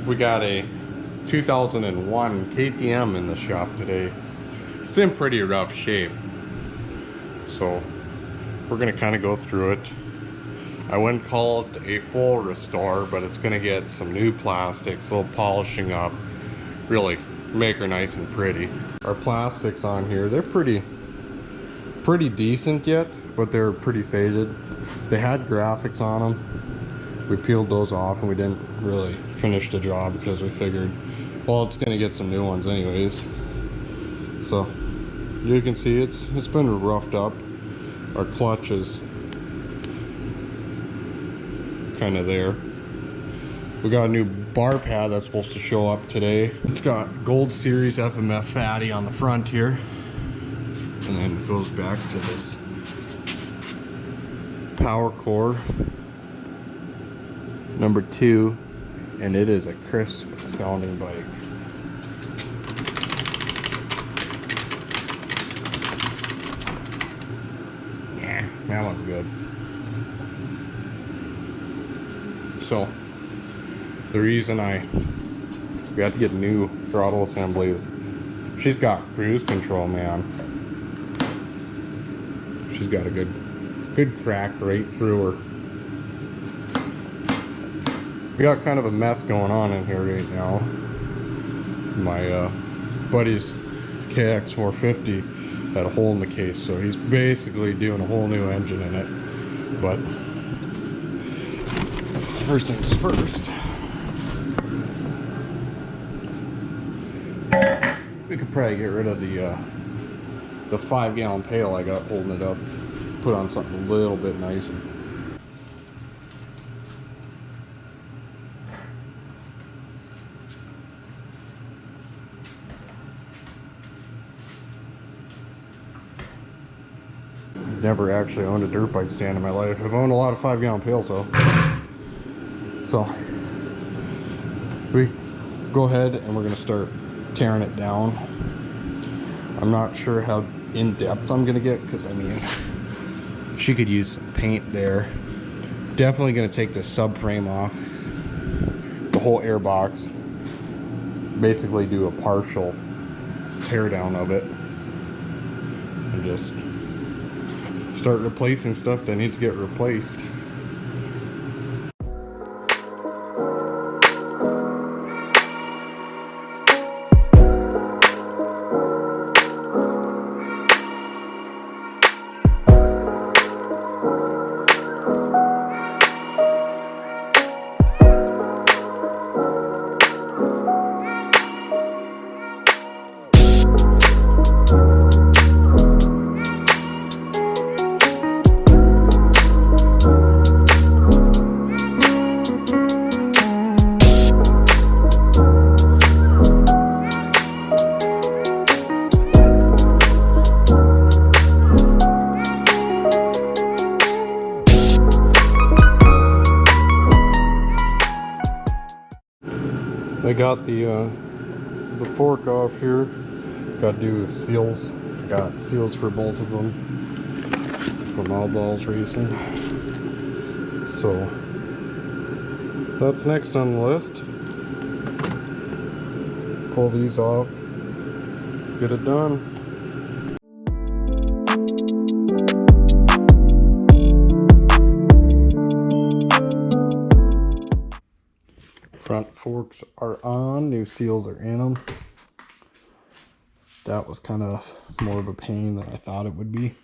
We got a 2001 KTM in the shop today. It's in pretty rough shape, so we're gonna kind of go through it. I wouldn't call it a full restore, but it's gonna get some new plastics, a little polishing up, really make her nice and pretty. Our plastics on here, they're pretty decent yet, but they're pretty faded. They had graphics on them. We peeled those off and we didn't really finish the job because we figured, well, it's gonna get some new ones anyways. So you can see it's been roughed up. Our clutch is kind of there. We got a new bar pad that's supposed to show up today. It's got Gold Series FMF fatty on the front here, and then it goes back to this power core number 2, and it is a crisp sounding bike. Yeah, that one's good. So the reason we have to get new throttle assemblies, she's got cruise control, man. She's got a good crack right through her. We got kind of a mess going on in here right now. My buddy's KX450 had a hole in the case, so he's basically doing a whole new engine in it. But first things first, we could probably get rid of the 5-gallon pail I got holding it up, put on something a little bit nicer. Never actually owned a dirt bike stand in my life. I've owned a lot of 5-gallon pails though. So we go ahead and we're gonna start tearing it down. I'm not sure how in depth I'm gonna get, because I mean, she could use some paint there. Definitely gonna take the subframe off, the whole air box, basically do a partial tear down of it, and just start replacing stuff that needs to get replaced. I got the fork off here. Got to do seals. Got seals for both of them from Outlaws Racing. So that's next on the list. Pull these off, get it done. Front forks are on, new seals are in them. That was kind of more of a pain than I thought it would be.